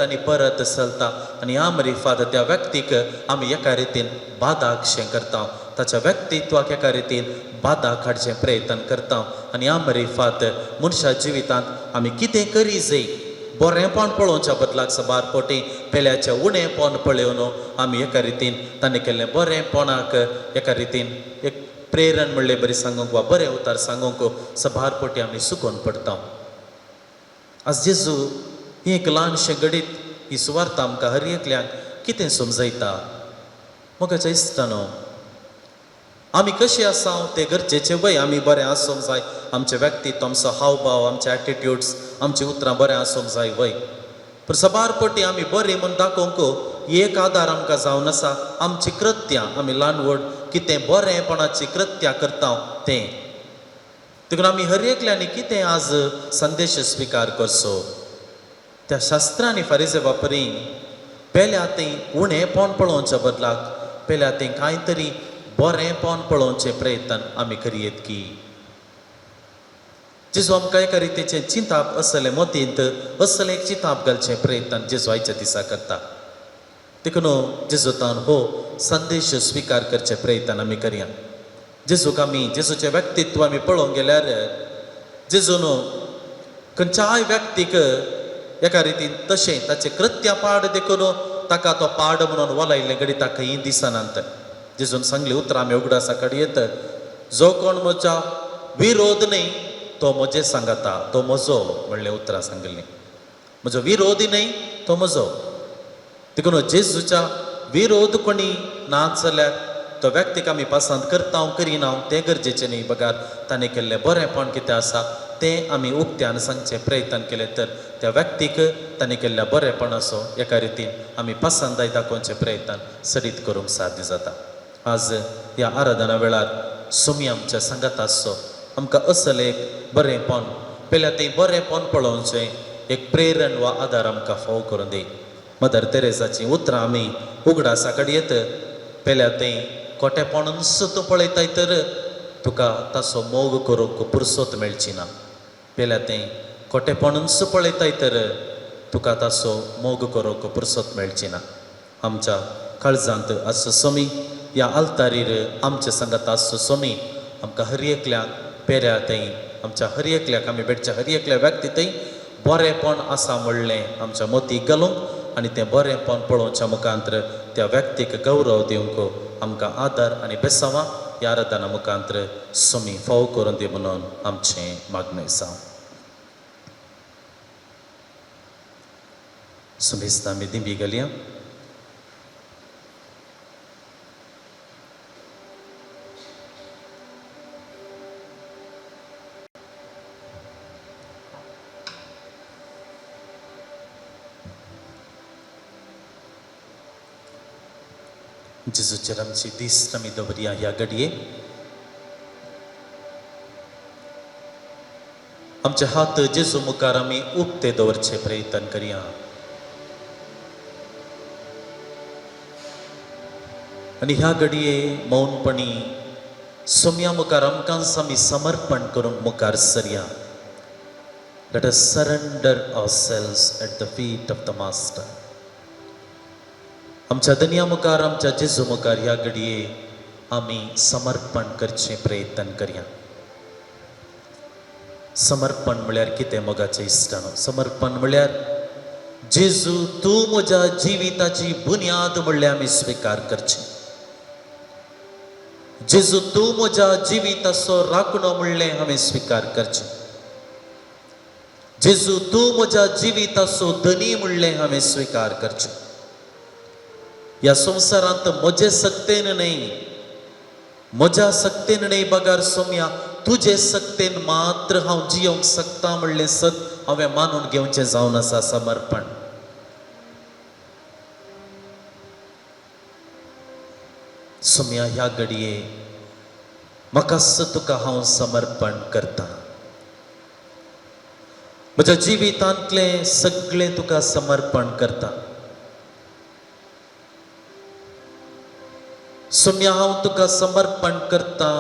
आनी परत चलता. आनी ह्या मरिफात त्या व्यक्तीक आमी एका रितीन बादाकशें करता. ताच्या व्यक्तित्वाक एका रितीन बादा काडचें प्रयत्न करता. आनी ह्या मरिफात मनशा जिवितांत आमी कितें करी जाय बरेंपण पळोवच्या बदलाक सबार पोटी पेल्याचें उणेंपण पळोवन आमी एका रितीन ताणें केल्लें बरेंपणाक एका रितीन एक प्रेरण म्हणलें बरी सांगूंक वा बरें उतार सांगूंक सबार पोटी आमी सुकोवन पडटा. आज जेजू ही एक ल्हानशें घडीत ही सुवार्ता आमकां हर एकल्याक कितें समजयता? म्हाका दिसता आमी कशें आसा तें गरजेचें वय. आमी बरें आसूंक जाय, आमचें व्यक्तित्व, आमचो हावभाव, आमचे एटिट्यूड्स, आमची उतरां बरें आसूंक जाय वय. पूण सबार पोटी आमी बरीं म्हूण दाखोवंक एक आदार आमकां जावन आसा आमची कृत्यां. आमी ल्हान व्हड कितें बरेंपणाची कृत्यां करता तें. देखून आमी हर एकल्यांनी कितें आज संदेश स्विकार करचो. त्या शास्त्रांनी फारिजे वापरी पेल्या तें उणेंपण पळोवच्या बदलाक पेल्या तें कांय तरी बरेंपण पळोवचें प्रयत्न आमी करियेत की. जेजू आमकां एका रितीचें चिंताप असलें मतींत असलें एक चिंताप घालचें प्रयत्न जेजू आयच्या दिसा करता. देखून जेजूतान हो संदेश स्विकार करचे प्रयत्न आमी करया. जेजूक आमी जेजूचें व्यक्तित्व आमी पळोवंक गेल्यार जेजून खंयच्याय व्यक्तीक एका रितीन तशें ताचें कृत्य पाड देखून ताका तो पाड म्हणून वलायल्लें घडी ताका ही दिसनांत. जेजून सांगली उतरां आमी उगडा साकडी येत, जो कोण म्हज्या विरोध न्ही तो म्हजें सांगता, तो म्हजो म्हणलें उतरां सांगली. म्हजो विरोधी न्ही तो म्हजो. देखून जेजूच्या विरोध कोणी नाच जाल्यार तो व्यक्तीक आमी पसंद करता करिना तें गरजेचें न्ही. बगार ताणें केल्लें बरेंपण कितें आसा तें आमी उक्त्यान सांगचें प्रयत्न केलें तर त्या व्यक्तीक ताणें केल्ल्या बरेंपणाचो एका रितीन आमी पसंदाय दाखोवचें प्रयत्न सरीत करूंक साध्य जाता. आज ह्या आराधना वेळार सुमी आमच्या सांगात आसचो. आमकां असलें एक बरेंपण पेल्या तें बरेंपण पळोवचें एक प्रेरण वा आदार आमकां फाव करून दी. मदर तेरेसाची उतरां आमी उगडा साकड येत. पेल्या तें खोटेपणान तूं पळयताय तर तुका ताचो मोग करूंक पुरसोत मेळची ना. पेल्या तें खोटेपणान पळयताय तर तुका ताचो मोग करूंक पुरसोत मेळची ना. आमच्या काळजांत आसचो स्वामी, ह्या आल्तारीर आमच्या सांगात आसचो स्वामी. आमकां हर एकल्याक पेऱ्या थंय आमच्या हर एकल्याक आमी भेटच्या हर एकल्या व्यक्ती थंय बरेंपण आसा म्हणलें आमच्या मतीक घालूंक आनी तें बरेंपण पळोवच्या मुखांतर त्या व्यक्तीक गौरव दिवंक आमकां आदर आनी बेसांवां ह्या आराधना मुखांतर स्वामी फाव करून दी म्हणून आमचें मागणें आसा. सुमेस्ता आमी दिंबी घालया. जेजूचेर आमची दिस्त आमी दवरया ह्या घडये. आमचे हात जेजू मुखार आमी उक्ते दवरचे प्रयत्न करया. आणि ह्या घडये मौनपणी सोम्या मुखार आमकां आमी समर्पण करूंक मुखार सरया. Let us surrender ourselves at the feet of the Master. आमच्या दुनिया मुखार आमच्या जेजू मुखार ह्या घडये आमी समर्पण करचे प्रयत्न करया. समर्पण म्हळ्यार कितें मोगाचें इश्टानो? समर्पण म्हळ्यार जेजू तूं म्हज्या जिविताची बुन्याद म्हणल्यार आमी स्विकार करचें. जेजू तूं म्हज्या जिविताचो राखणो म्हणलें हांवें स्विकार करचें. जेजू तूं म्हज्या जिविताचो धनी म्हणलें हांवें स्विकार करचें. ह्या संवसारांत म्हजे सक्तेन न्हय, म्हज्या सक्तेन न्हय बगार सोम्या, तुजे सक्तेन मात्र हांव जियोंक शकता म्हणलें सत हांवें मानून घेवचें जावन आसा. समर्पण. सोम्या ह्या घडये म्हाका तुका हांव समर्पण करता. म्हज्या जिवितांतलें सगळें तुका समर्पण करता. सोम्या हांव तुका समर्पण करता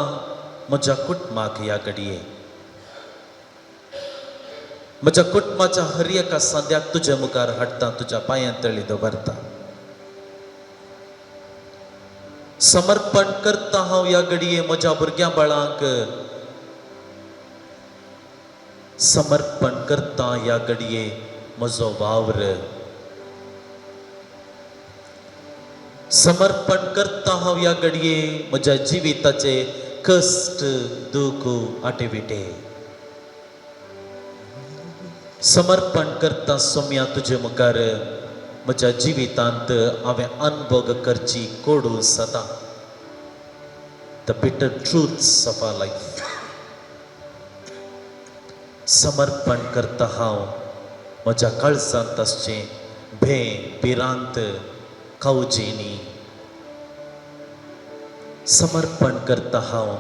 म्हज्या कुटुंबाक ह्या घडये. म्हज्या कुटुंबाच्या हर एका सांद्याक तुज्या मुखार हाडटा, तुज्या पांयांतळी दवरता. समर्पण करता हांव ह्या घडये म्हज्या भुरग्यां बाळांक. समर्पण करता ह्या घडये म्हजो वावर. समर्पण करता हांव ह्या घडये म्हज्या जिविताचे कश्ट दूख आटेविटे. समर्पण करता सोम्या तुजे मुखार म्हज्या जिवितांत हांवें अनुभव करची कोडू सदां द बिटर ट्रुथ्स ऑफ आवर लायफ. समर्पण करता हांव म्हज्या काळजांत आसचें भे पिरांत कावजेनी. समर्पण करता हांव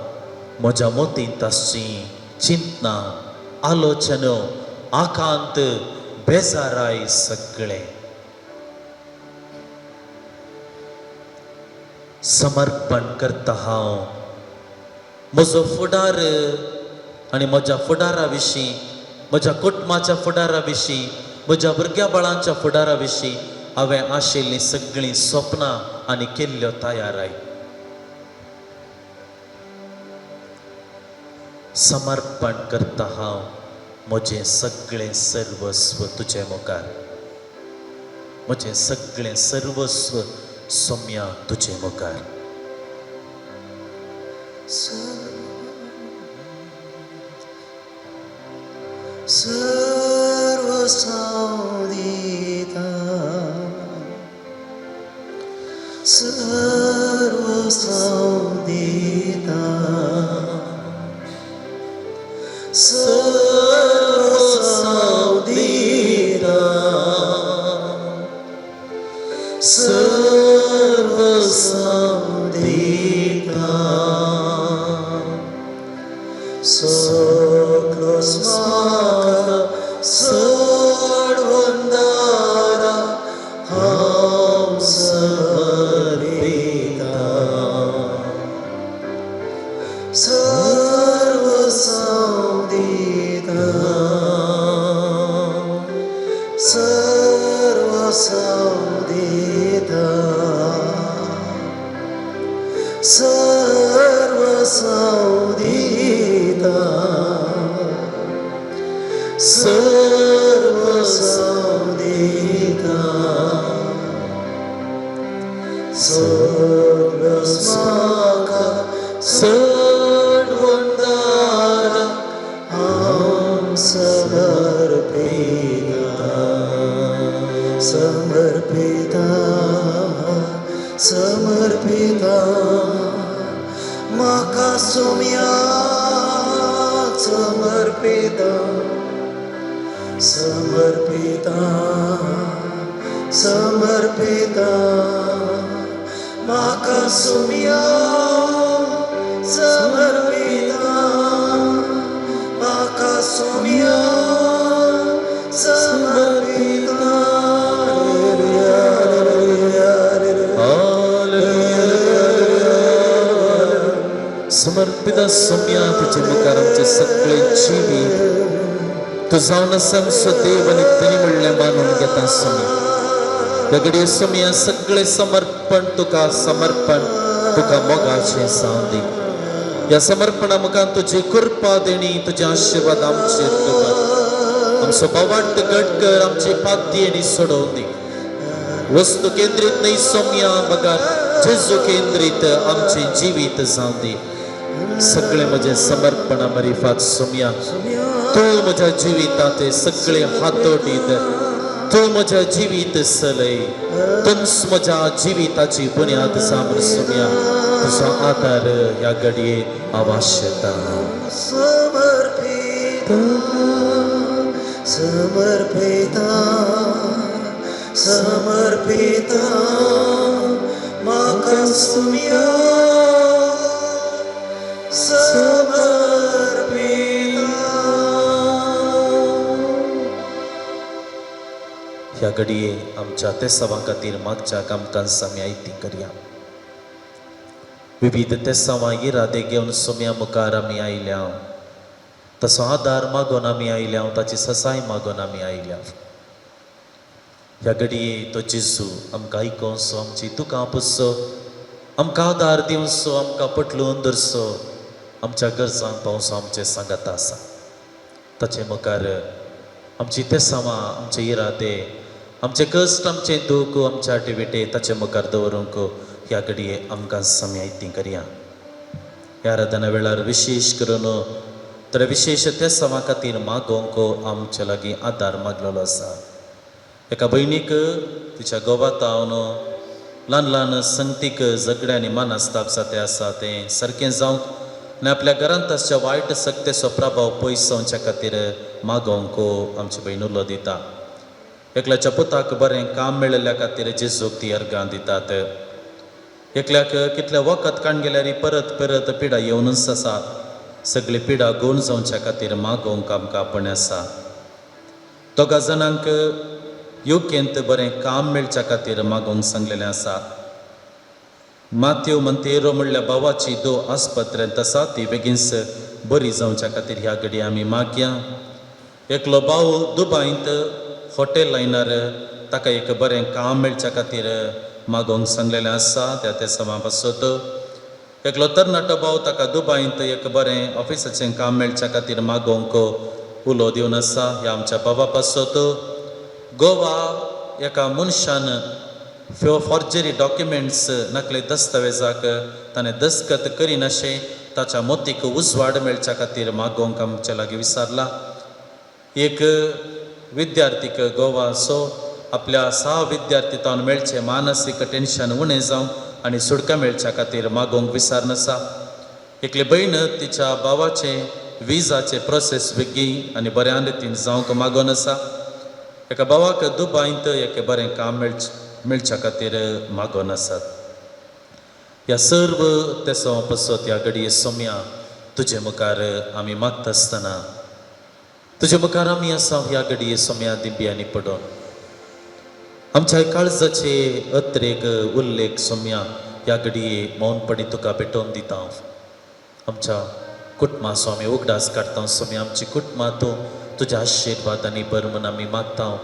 म्हज्या मोतींत आसची चिंतना, आलोचनो, आकांत, बेजाराय सगळे. समर्पण करता हांव म्हजो फुडार आनी म्हज्या फुडारा विशीं, म्हज्या कुटुंबाच्या फुडारा विशीं, म्हज्या भुरग्यां बाळांच्या फुडारा विशीं हांवें आशिल्लीं सगळीं स्वप्नां आनी केल्ल्यो तयाराय. समर्पण करता हांव म्हजें सगळें सर्वस्व तुजे मुखार. म्हजें सगळें सर्वस्व सोम्या तुजे मुखार. सर्व सावदिता, सर्व सावदिता, सर्व सावदिता, सर्व सावदिता, सगळं म्हाका सोडवंदारा हांव समर्पिता. सर्व सावदिता, सर्व सावदिता, सर्व सावदिता, सर्व सावदिता, सगळं म्हाका सोडवंदारा हांव समर्पिता. समर्पिता, समर्पिता, म्हाका सोम्या समर्पिता. समर्पिता, समर्पिता, म्हाका सोम्या समर्पिता. म्हाका सोम्या समर्पिता. समर्पित सौम्या तुझे मुखार आमचे सगळे जिवीत तू जावन आसा आमचो देव आनी तरी म्हणलें मानून घेता सौम्या. ह्या घडये सौम्या सगळे समर्पण तुका मोगाचें जावं दी. ह्या समर्पणा मुखार तुजी कृपा देणी तुजे आशीर्वाद आमचेर तुका आमचो बोवाट घट कर आमची पातयेणी सोडोवन दी. वस्तू केंद्रीत नाही सौम्या बगार जेजू केंद्रीत आमचे जिवीत जावं दी. सगळे म्हजे समर्पणा मरिफात सौम्या तू म्हज्या जिवितांत सगळे हातोडीत तू म्हज्या जिवीत चलय तूच म्हज्या जिविताची बुन्याद जावन सौम्या तुजो आदार ह्या घडये आवश्यता. समर्पित समर्पित समर्पित म्हाका सौम्या ह्या घडये आमच्या ते सवां खातीर मागच्या कामकां आमी आयती करया. विविध ते सवां इरादे घेवन सौम्या मुखार आमी आयल्या. तसो आदार मागोन आमी आयल्या ताची ससाय मागोन आमी आयल्या. ह्या घडये तो जेजू आमकां आयकोसो आमची तुका पुसो आमकां आदार दिवचो आमकां पटलून धरचो आमच्या गरजांक पावसो आमचे सांगात आसा. ताचे मुखार आमची ते सवां आमचे इरादे आमचे कश्ट आमचे दूख आमच्या आटिविटे ताचे मुखार दवरूंक ह्या घडये आमकां समी आयती करया. ह्या आराधना वेळार विशेश करून तर विशेष ते सवां खातीर मागोवंक आमचे लागीं आदार मागलेलो आसा. एका भयणीक तिच्या गोवात हांव ल्हान ल्हान संगतीक झगड्यांनी मानास्ताप जाते आसा तें सारकें जावंक आनी आपल्या घरांत आसच्या वायट सक्तेचो प्रभाव पयस जावच्या खातीर मागोवंक आमची भयण उलो दिता. एकल्याच्या पुताक बरें काम मेळिल्ल्या खातीर जेजूक ती अर्गां दितात. एकल्याक कितले वखत काण गेल्यार परत परत पिडा येवनूच आसा. सगळी पिडा गूण जावच्या खातीर मागोवंक आमकां आपण आसा. दोगा जाणांक योग्यंत बरें काम मेळच्या खातीर मागोवंक सांगलेलें आसा. माथ्यू मंतेरो म्हणल्या भावाची दो आस्पत्र्यांत आसा ती बेगीनच बरी जावच्या खातीर ह्या घडये आमी मागया. एकलो भाव दुबईंत हॉटेल लायनार ताका एक बरें काम मेळच्या खातीर मागोवंक सांगलेलें आसा. त्या समा पासत एकलो तरणाटो भाव ताका दुबईंत एक बरें ऑफिसाचें काम मेळच्या खातीर मागोवंक उलो दिवन आसा. ह्या आमच्या बाबा पासत गोवा एका मनशान फॉर्जरी डॉक्युमेंट्स नकली दस्तावेजाक ताणें दस्तखत करिनाशें ताच्या मोतीक उजवाड मेळच्या खातीर मागोवंक आमच्या लागीं विचारला. एक विद्यार्थीक गोवा आपल्या 6 विद्यार्थी तावन मेळचे मानसीक टेन्शन उणें जावं आनी सुडका मेळच्या खातीर मागोवंक विचारन आसा. एकली भयण तिच्या भावाचे विजाचे प्रोसेस बेगीन आनी बऱ्या रितीन जावंक मागोन आसा. एका भावाक दुबईंत एक बरें काम मेळच्या खातीर मागोन आसात. ह्या सर्व तेसो पसत ह्या घडये सौम्या तुजे मुखार आमी मागता आसतना तुजे मुखार आमी आसा. ह्या घडये सौम्या दिव्यांनी पडोन आमच्या काळजाचे अत्रेक उल्लेख सौम्या ह्या घडये मौनपणी तुका भेटोवन दिता. आमच्या कुटुंबा आमी उगडास काडटा सौम्या. आमची कुटुंबां तूं तुज्या आशिर्वादांनी भर म्हूण आमी मागता.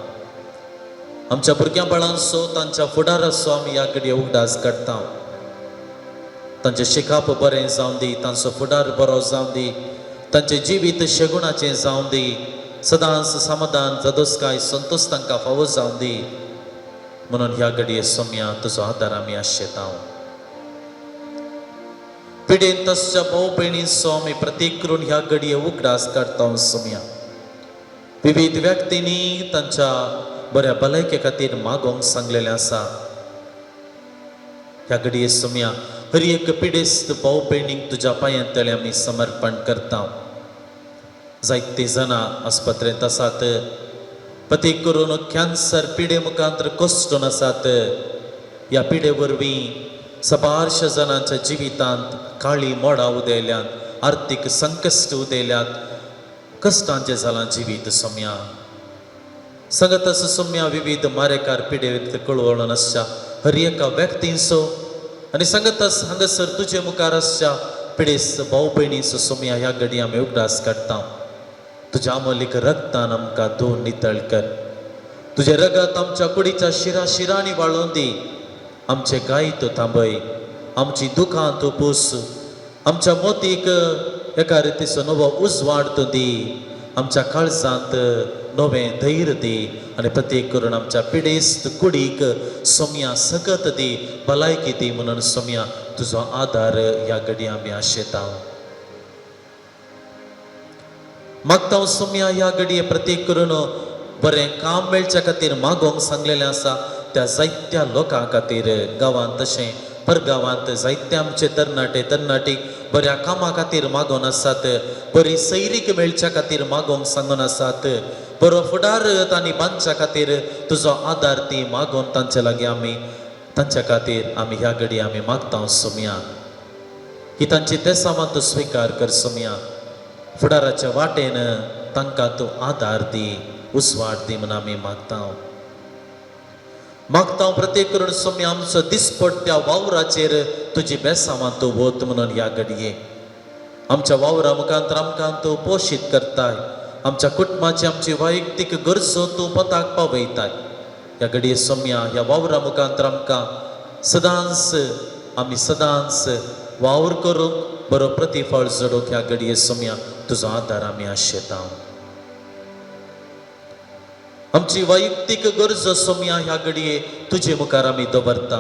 आमच्या भुरग्यां बाळांचो तांच्या फुडाराचो आमी ह्या घडये उगडास काडटा. तांचें शिकाप बरें जावं दी, तांचो फुडार बरो जावं दी, तांचें जिवीत शेगुणाचें जावं दी, सदांच समाधान जदोसकाय संतोश तांकां फावो जावं दी म्हणून ह्या घडये सौम्या तुजो आदार आमी आशेता. पिडेन तसच्या भाव भयणींचो आमी प्रतीक करून ह्या घडये उगडास काडटा सौम्या. विविध व्यक्तींनी तांच्या बऱ्या भलायके खातीर मागोवंक सांगलेलें आसा. ह्या घडये सौम्या हर एक पिडेस्त भाव भयणीक तुज्या पांयां तळे आमी समर्पण करता. जायतीं जाणां आस्पत्रेंत आसात. प्रतीक करून कॅन्सर पिडे मुखांतर कोसटून आसात. ह्या पिडे वरवीं सबारशे जाणांच्या जिवितांत काळी मोडां उदेल्यात, आर्थीक संकश्ट उदेल्यात, कश्टांचें जालां जिवीत सौम्या. सांगत आसा सौम्या विविध मारेकार पिडे कळवळून आसच्या हर एका व्यक्तींचो आनी सांगत आस हांगासर तुजे मुखार आसच्या पिडेस भाऊ भयणीचो सोम्या ह्या घडी आमी उगडास काडटा तुज्या अमोलीक रक्तान आमकां धुवन नितळ कर तुझे रगत आमच्या कुडीच्या शिरांनी वाळोवन दी आमचे गाय तूं थांबय आमची दुखां तूं पूस आमच्या मोतीक एका रितीचो नवो उजवाड तूं दी आमच्या काळजांत नवें धैर्य दी आनी प्रत्येक करून आमच्या पिडेस्त कुडीक सोम्या सगत दी भलायकी दी म्हणून सोम्या तुजो आदार ह्या घडी आमी आशेता मागता सोम्या ह्या घडये प्रत्येक करून बरें काम मेळच्या खातीर मागोवंक सांगलेलें आसा त्या जायत्या लोकां खातीर गांवांत तशें परगांवांत जायते आमचे तरणाटे बऱ्या कामा खातीर मागोवन आसात बरी सैरीक मेळच्या खातीर मागोवंक सांगून आसात बरो फुडार तांणी बांदच्या खातीर तुजो आदार ती मागोवन तांचे लागीं आमी तांच्या खातीर आमी ह्या घडी आमी मागता सोम्या ही तांची तेसामां तूं स्विकार कर सोम्या फुडाराच्या वाटेन तांकां तूं आदार दी उजवाड दी म्हणून आमी मागता प्रत्येक करून सोम्या आमचो दिसपट त्या वावराचेर तुजी बेसामां तूं वत म्हणून ह्या घडये आमच्या वावरा मुखांतर आमकां तूं पोशीत करताय आमच्या कुटुंबाची आमची वैयक्तीक गरजो तूं पताक पावयताय ह्या घडये सोम्या ह्या वावरा मुखांतर आमकां सदांच वावर करूंक बरो प्रतिफळ जडोवंक ह्या घडये सोम्या तुजो आदार आमी आशेता आमची वैयक्तीक गरज सोम्या ह्या घडये तुजे मुखार आमी दवरता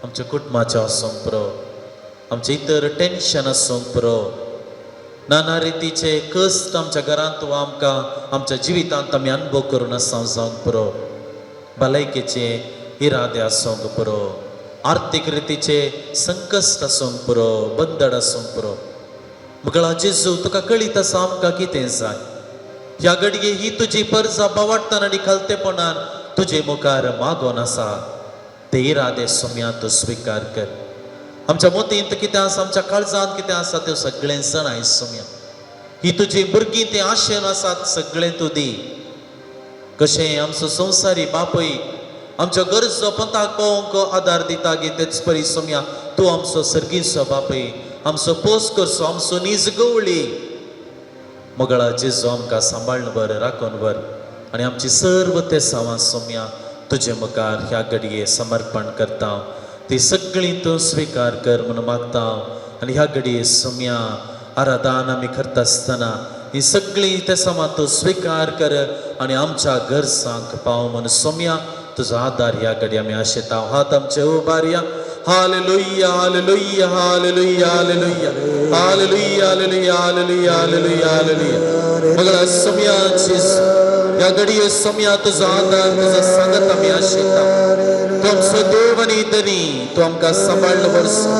आमच्या कुटुंबाचें आसूंक पुरो आमचे इतर टेन्शन आसूंक पुरो नाना रितीचे कश्ट आमच्या घरांत वा आमकां आमच्या जिवितांत आमी अनुभव करून आसां जावंक पुरो भलायकेचे इरादे आसूंक पुरो आर्थीक रितीचे संकश्ट आसूंक पुरो बंदड आसूंक पुरो मुगळा जेजू तुका कळीत आसा आमकां कितें जाय ह्या घडये ही तुजी परजा बावाडटान आनी खालतेपणान तुजे मुखार मागोन आसा ते इरादे सोम्या तूं स्विकार कर आमच्या मोतींत कितें आसा आमच्या काळजांत कितें आसा तें सगळें जाणाय सोम्या ही तुजी भुरगीं ते आशेन आसात सगळें तूं दी कशें आमचो संवसारी बापूय आमच्या गरजो पंथाक पावोवंक आदार दिता गे तेच परी सोम्या तूं आमचो सर्गीचो बापूय आमचो पोस करचो आमचो नीज गवळी मोगळा जेजू आमकां सांबाळन वर राखून वर आनी आमची सर्व ते सावां सोम्या तुजे मुखार ह्या घडये समर्पण करता ती सगळीं तूं स्विकार कर म्हणून मागता आनी ह्या घडये सोम्या आराधन आमी करता आसतना ही सगळीं ते सामां तूं स्विकार कर आनी आमच्या गरजांक पाव म्हणून सोम्या तुजो आदार ह्या घडये आमी आशेता हात आमचे उबारया हालेलुया हालेलुया हालेलुया हालेलुया हालेलुया हालेलुया हालेलुया हालेलुया हालेलुया मगला सोम्या ह्या घडये सोम्या तुजो आदार तुजो सांगत आमी आशेता तूं आमचो देव आनी धनी तूं आमकां सांबाळन व्हरचो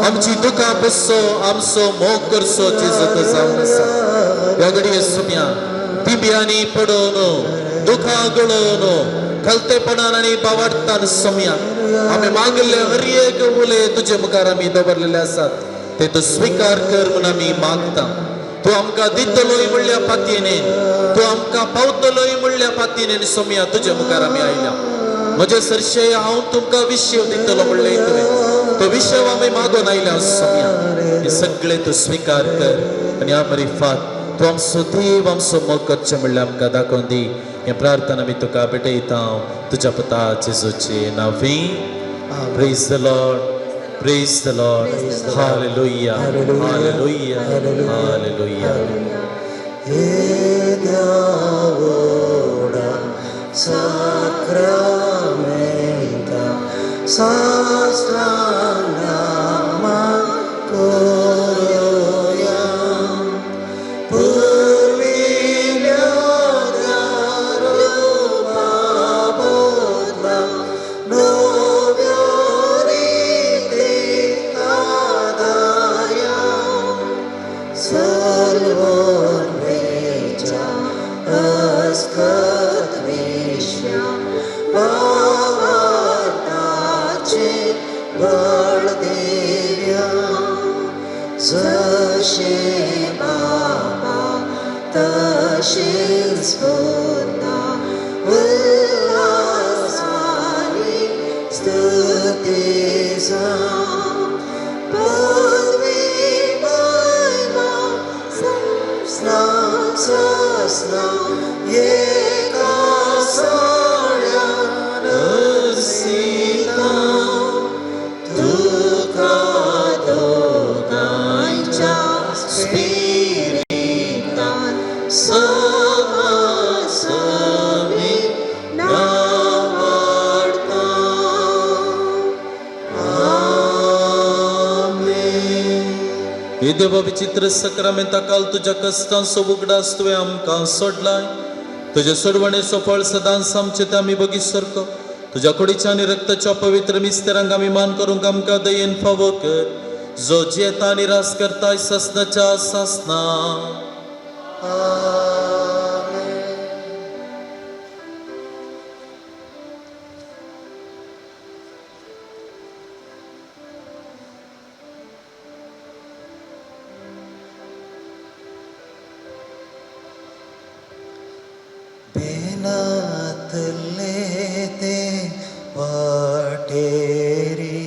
आमची दुखां बसचो आमचो मोग करचो जेजू तूं जावन आसा ह्या घडये सोम्या दिब्यांनी पडोवन दुखां गळोवन खलतेपणान आनी बावाडटान सोम्या आमी मागले हर एक उले तुजे मुखार आमी दवरलेले आसात ते तूं स्विकार कर म्हणून आमी मागता तूं आमकां दितलोय म्हणल्या पातयेन तूं आमकां पावतलोय म्हणल्या पातयेन सोम्या तुजे मुखार आमी आयल्या म्हजे सरशे हांव तुमकां विशय दितलो म्हणले तुवें तो विशय आमी मागोन आयल्या सोम्या हे सगळे तूं स्विकार कर आनी आमरी फात तूं आमचो देव आमचो मोग करचें म्हणल्यार आमकां दाखोवन दी हे प्रार्थना मी तुका भेटयता तुझ्या पुता जेजूचे नावी प्रेज द लॉर्ड हालेलुया हालेलुया हालेलुया हे देवोडा साक्रामेंटा सास्त्रांगा कोरोया स्तुति हे देवा विचित्र सक्रामेंता काल तुझ्या कष्टांचो उगडास तुवें आमकां सोडलाय. तुझे सोडवणेचो फळ सदांच आमचे ते आमी बगी सरको. तुझ्या कुडीच्या आनी रक्ताच्या पवित्र मिस्तेरांक आमी मान करूंक आमकां दयेन फावो कर. जो जेता आनी रास करताय ससनाच्या सासना. बेनातले ते वाटेरी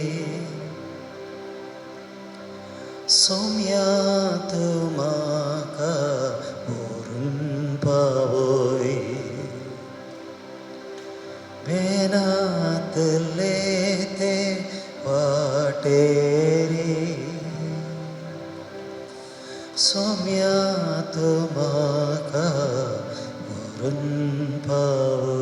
सोम्यात म्हाका व्हरून पावय. बेनातले ते वाटेरी सोम्यात म्हाका व्हरून पावय.